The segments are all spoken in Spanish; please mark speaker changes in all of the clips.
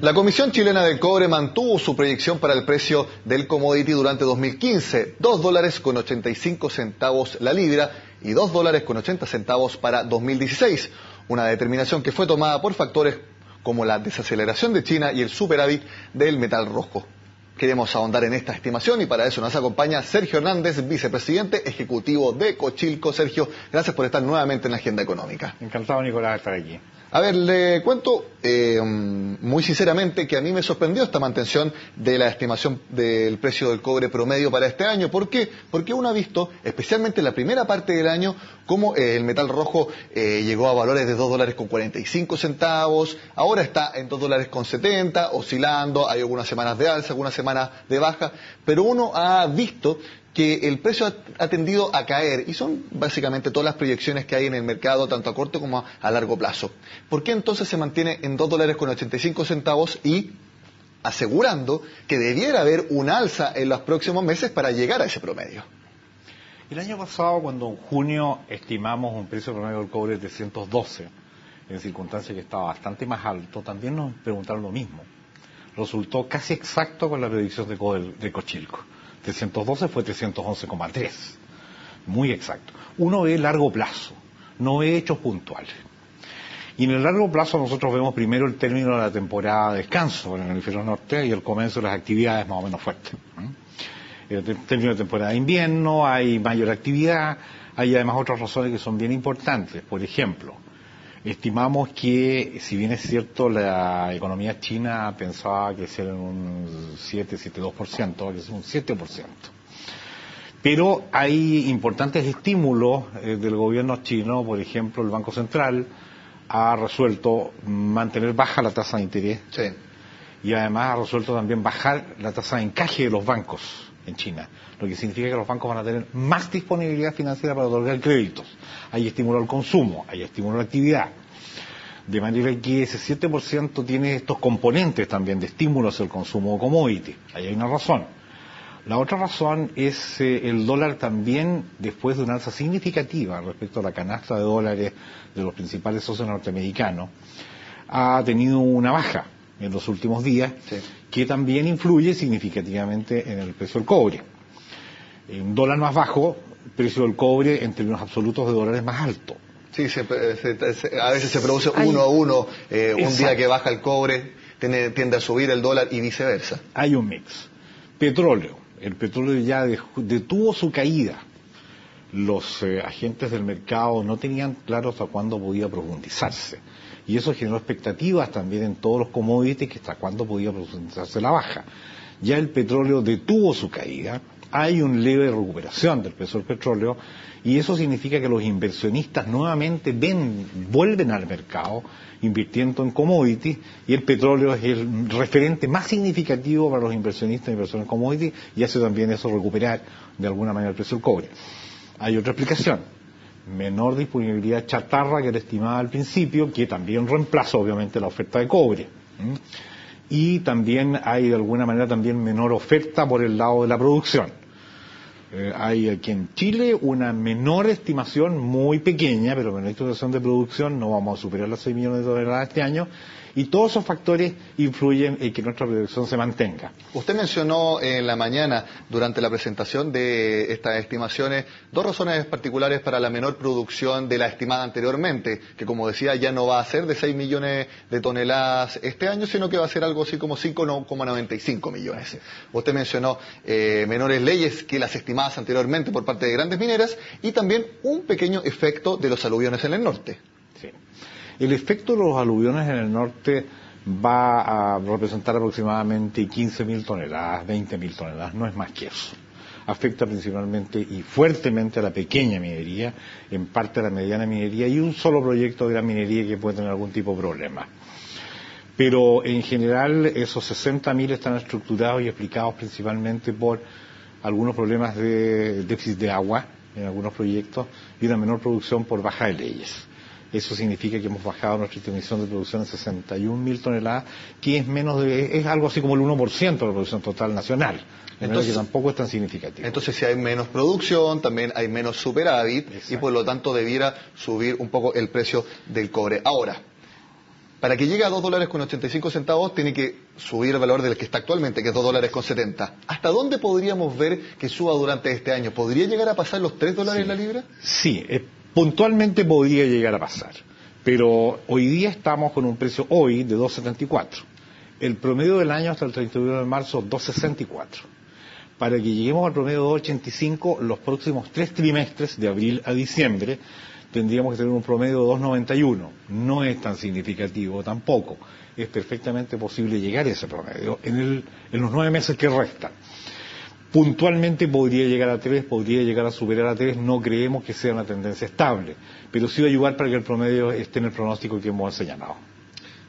Speaker 1: La Comisión Chilena del Cobre mantuvo su proyección para el precio del commodity durante 2015, $2.85 la libra y $2.80 para 2016, una determinación que fue tomada por factores como la desaceleración de China y el superávit del metal rojo. Queremos ahondar en esta estimación y para eso nos acompaña Sergio Hernández, vicepresidente ejecutivo de Cochilco. Sergio, gracias por estar nuevamente en la agenda económica.
Speaker 2: Encantado, Nicolás, de estar aquí.
Speaker 1: A ver, le cuento muy sinceramente que a mí me sorprendió esta mantención de la estimación del precio del cobre promedio para este año. ¿Por qué? Porque uno ha visto, especialmente en la primera parte del año, cómo el metal rojo llegó a valores de $2.45, ahora está en $2.70, oscilando, hay algunas semanas de alza, algunas semanas de baja, pero uno ha visto que el precio ha tendido a caer y son básicamente todas las proyecciones que hay en el mercado, tanto a corto como a largo plazo. ¿Por qué entonces se mantiene en $2.85 y asegurando que debiera haber un alza en los próximos meses para llegar a ese promedio?
Speaker 2: El año pasado, cuando en junio estimamos un precio promedio del cobre de 312, en circunstancias que estaba bastante más alto, también nos preguntaron lo mismo. Resultó casi exacto con la predicción de Cochilco. 312 fue 311,3, muy exacto. Uno ve largo plazo, no ve hechos puntuales. Y en el largo plazo nosotros vemos primero el término de la temporada de descanso en el hemisferio norte y el comienzo de las actividades más o menos fuertes. En el término de temporada de invierno hay mayor actividad, hay además otras razones que son bien importantes. Por ejemplo, estimamos que, si bien es cierto, la economía china pensaba crecer en un 7,2%, va a crecer un 7%. Pero hay importantes estímulos del gobierno chino. Por ejemplo, el Banco Central ha resuelto mantener baja la tasa de interés.
Speaker 1: Sí.
Speaker 2: Y además ha resuelto también bajar la tasa de encaje de los bancos en China, lo que significa que los bancos van a tener más disponibilidad financiera para otorgar créditos. Hay estímulo al consumo, hay estímulo a la actividad. De manera que ese 7% tiene estos componentes también de estímulos al consumo de commodity. Ahí hay una razón. La otra razón es el dólar también, después de una alza significativa respecto a la canasta de dólares de los principales socios norteamericanos, ha tenido una baja en los últimos días, sí, que también influye significativamente en el precio del cobre. Un dólar más bajo, el precio del cobre en términos absolutos de dólares más alto.
Speaker 1: Sí, a veces se produce uno a uno, un día que baja el cobre tiende a subir el dólar y viceversa.
Speaker 2: Hay un mix. Petróleo. El petróleo ya detuvo su caída. Los agentes del mercado no tenían claro hasta cuándo podía profundizarse. Y eso generó expectativas también en todos los commodities que hasta cuándo podía profundizarse la baja. Ya el petróleo detuvo su caída, hay una leve recuperación del precio del petróleo y eso significa que los inversionistas nuevamente vuelven al mercado invirtiendo en commodities y el petróleo es el referente más significativo para los inversionistas en inversión en commodities y hace también eso recuperar de alguna manera el precio del cobre. Hay otra explicación. Menor disponibilidad chatarra que era estimada al principio, que también reemplaza obviamente la oferta de cobre. Y también hay de alguna manera también menor oferta por el lado de la producción. Hay aquí en Chile una menor estimación muy pequeña, pero menor estimación de producción, no vamos a superar los 6 millones de toneladas este año, y todos esos factores influyen en que nuestra producción se mantenga.
Speaker 1: Usted mencionó en la mañana, durante la presentación de estas estimaciones, dos razones particulares para la menor producción de la estimada anteriormente, que como decía ya no va a ser de 6 millones de toneladas este año, sino que va a ser algo así como 5,95 millones. Usted mencionó menores leyes que las estimadas anteriormente por parte de grandes mineras y también un pequeño efecto de los aluviones en el norte.
Speaker 2: Sí. El efecto de los aluviones en el norte va a representar aproximadamente 15.000 toneladas, 20.000 toneladas, no es más que eso. Afecta principalmente y fuertemente a la pequeña minería, en parte a la mediana minería y un solo proyecto de gran minería que puede tener algún tipo de problema. Pero en general esos 60.000 están estructurados y explicados principalmente por algunos problemas de déficit de agua en algunos proyectos y una menor producción por baja de leyes. Eso significa que hemos bajado nuestra estimación de producción en 61.000 toneladas, que es algo así como el 1% de la producción total nacional. Entonces, que tampoco es tan significativo.
Speaker 1: Entonces, si hay menos producción, también hay menos superávit. Exacto. Y por lo tanto debiera subir un poco el precio del cobre. Ahora, para que llegue a $2.85 tiene que subir el valor del que está actualmente, que es $2.70. ¿Hasta dónde podríamos ver que suba durante este año? ¿Podría llegar a pasar los $3 la libra?
Speaker 2: Sí, puntualmente podría llegar a pasar. Pero hoy día estamos con un precio hoy de 2.74. El promedio del año hasta el 31 de marzo, 2.64. Para que lleguemos al promedio de 2.85, los próximos 3 trimestres, de abril a diciembre, tendríamos que tener un promedio de 2.91. No es tan significativo tampoco. Es perfectamente posible llegar a ese promedio en los 9 meses que restan. Puntualmente podría llegar a 3, podría llegar a superar a 3, no creemos que sea una tendencia estable, pero sí va a ayudar para que el promedio esté en el pronóstico que hemos señalado.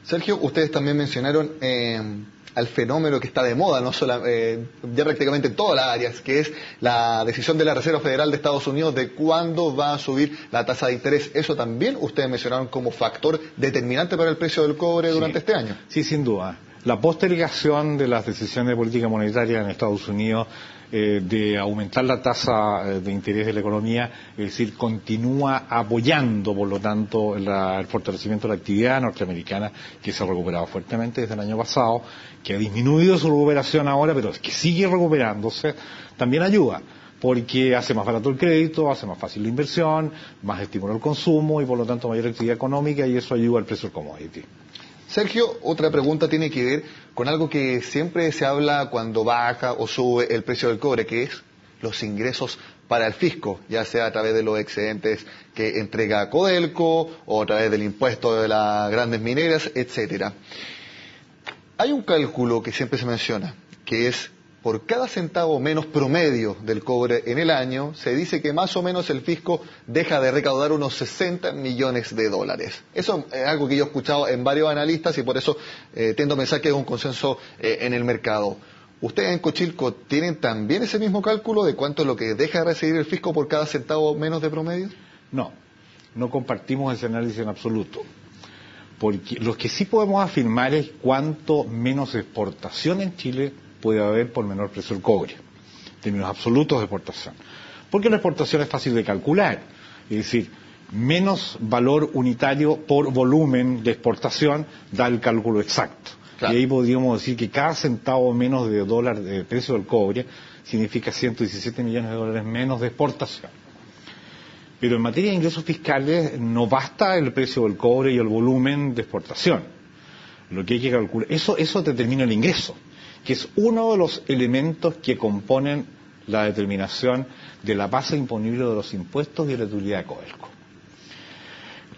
Speaker 1: Sergio, ustedes también mencionaron al fenómeno que está de moda, no solo, ya prácticamente en todas las áreas, que es la decisión de la Reserva Federal de Estados Unidos de cuándo va a subir la tasa de interés. Eso también ustedes mencionaron como factor determinante para el precio del cobre durante este año.
Speaker 2: Sí, sin duda. La postergación de las decisiones de política monetaria en Estados Unidos de aumentar la tasa de interés de la economía, es decir, continúa apoyando, por lo tanto, el fortalecimiento de la actividad norteamericana, que se ha recuperado fuertemente desde el año pasado, que ha disminuido su recuperación ahora, pero que sigue recuperándose, también ayuda, porque hace más barato el crédito, hace más fácil la inversión, más estímulo al consumo y, por lo tanto, mayor actividad económica, y eso ayuda al precio del commodity.
Speaker 1: Sergio, otra pregunta tiene que ver con algo que siempre se habla cuando baja o sube el precio del cobre, que es los ingresos para el fisco, ya sea a través de los excedentes que entrega Codelco o a través del impuesto de las grandes mineras, etcétera. Hay un cálculo que siempre se menciona, que es por cada centavo menos promedio del cobre en el año, se dice que más o menos el fisco deja de recaudar unos $60 millones. Eso es algo que yo he escuchado en varios analistas y por eso tiendo a pensar que es un consenso en el mercado. ¿Ustedes en Cochilco tienen también ese mismo cálculo de cuánto es lo que deja de recibir el fisco por cada centavo menos de promedio?
Speaker 2: No compartimos ese análisis en absoluto. Porque lo que sí podemos afirmar es cuánto menos exportación en Chile puede haber por menor precio del cobre, en términos absolutos de exportación. Porque la exportación es fácil de calcular, es decir, menos valor unitario por volumen de exportación da el cálculo exacto. Claro. Y ahí podríamos decir que cada centavo menos de dólar de precio del cobre significa $117 millones menos de exportación. Pero en materia de ingresos fiscales no basta el precio del cobre y el volumen de exportación. Lo que hay que calcular, eso determina el ingreso, que es uno de los elementos que componen la determinación de la base imponible de los impuestos y de la utilidad de Codelco.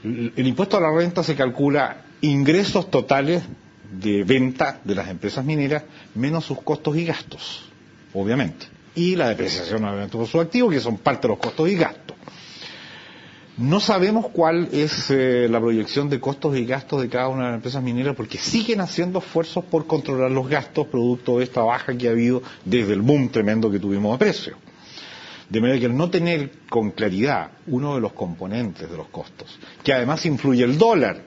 Speaker 2: El impuesto a la renta se calcula ingresos totales de venta de las empresas mineras menos sus costos y gastos, obviamente, y la depreciación obviamente por sus activos, que son parte de los costos y gastos. No sabemos cuál es la proyección de costos y gastos de cada una de las empresas mineras porque siguen haciendo esfuerzos por controlar los gastos producto de esta baja que ha habido desde el boom tremendo que tuvimos de precio. De manera que al no tener con claridad uno de los componentes de los costos, que además influye el dólar,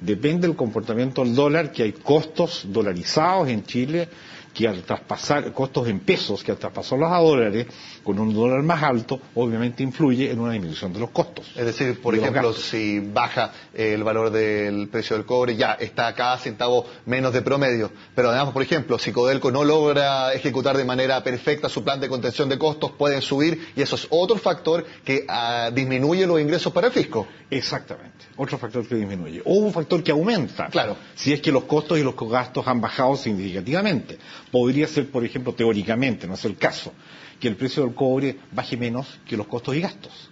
Speaker 2: depende del comportamiento del dólar, que hay costos dolarizados en Chile, que al traspasar, costos en pesos, que al traspasarlos a dólares, con un dólar más alto, obviamente influye en una disminución de los costos.
Speaker 1: Es decir, por ejemplo, si baja el valor del precio del cobre, ya está cada centavo menos de promedio. Pero además, por ejemplo, si Codelco no logra ejecutar de manera perfecta su plan de contención de costos, pueden subir, y eso es otro factor que disminuye los ingresos para el fisco.
Speaker 2: Exactamente, otro factor que disminuye. O un factor que aumenta,
Speaker 1: claro,
Speaker 2: si es que los costos y los gastos han bajado significativamente. Podría ser, por ejemplo, teóricamente, no es el caso, que el precio del cobre baje menos que los costos y gastos.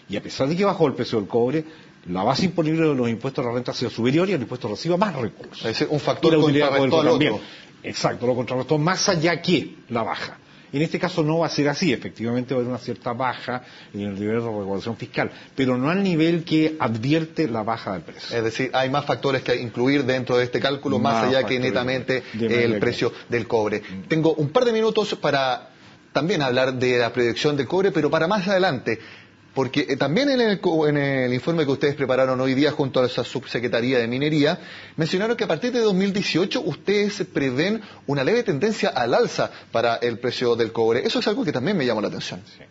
Speaker 2: Y a pesar de que bajó el precio del cobre, la base imponible de los impuestos a la renta ha sido superior y el impuesto reciba más recursos.
Speaker 1: Es decir, un factor contrarrestó al otro.
Speaker 2: Exacto, lo contrarrestó más allá que la baja. En este caso no va a ser así, efectivamente va a haber una cierta baja en el nivel de recaudación fiscal, pero no al nivel que advierte la baja del precio.
Speaker 1: Es decir, hay más factores que incluir dentro de este cálculo, más allá que netamente el precio del cobre. Tengo un par de minutos para también hablar de la proyección del cobre, pero para más adelante, porque también en el informe que ustedes prepararon hoy día junto a esa subsecretaría de Minería, mencionaron que a partir de 2018 ustedes prevén una leve tendencia al alza para el precio del cobre. Eso es algo que también me llamó la atención.
Speaker 2: Sí.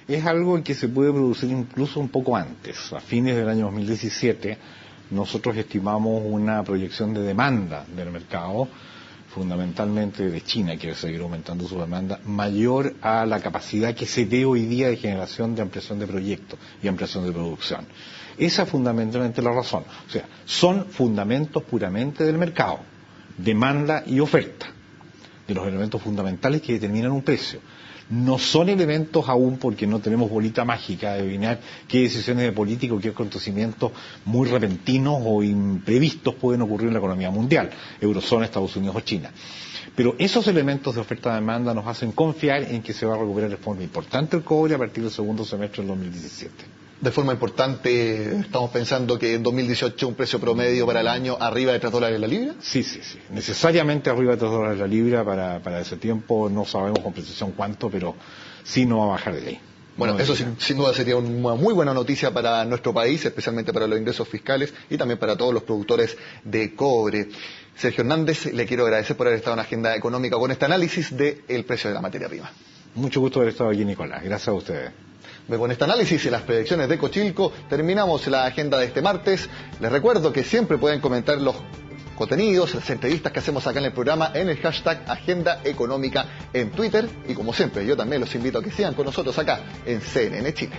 Speaker 2: Es algo que se puede producir incluso un poco antes. A fines del año 2017 nosotros estimamos una proyección de demanda del mercado, fundamentalmente de China, que quiere seguir aumentando su demanda, mayor a la capacidad que se ve hoy día de generación de ampliación de proyectos y ampliación de producción. Esa es fundamentalmente la razón. O sea, son fundamentos puramente del mercado, demanda y oferta, de los elementos fundamentales que determinan un precio. No son elementos aún porque no tenemos bolita mágica de adivinar qué decisiones de política o qué acontecimientos muy repentinos o imprevistos pueden ocurrir en la economía mundial, Eurozona, Estados Unidos o China. Pero esos elementos de oferta-demanda nos hacen confiar en que se va a recuperar de forma importante el cobre a partir del segundo semestre del 2017.
Speaker 1: De forma importante, estamos pensando que en 2018 un precio promedio para el año arriba de $3 la libra.
Speaker 2: Sí. Necesariamente arriba de $3 la libra para ese tiempo, no sabemos con precisión cuánto, pero sí no va a bajar de ley.
Speaker 1: Bueno, eso sin duda sería una muy buena noticia para nuestro país, especialmente para los ingresos fiscales y también para todos los productores de cobre. Sergio Hernández, le quiero agradecer por haber estado en Agenda Económica con este análisis del precio de la materia prima.
Speaker 2: Mucho gusto haber estado aquí, Nicolás. Gracias a ustedes.
Speaker 1: Con este análisis y las predicciones de Cochilco terminamos la agenda de este martes. Les recuerdo que siempre pueden comentar los contenidos, las entrevistas que hacemos acá en el programa en el hashtag Agenda Económica en Twitter. Y como siempre, yo también los invito a que sigan con nosotros acá en CNN Chile.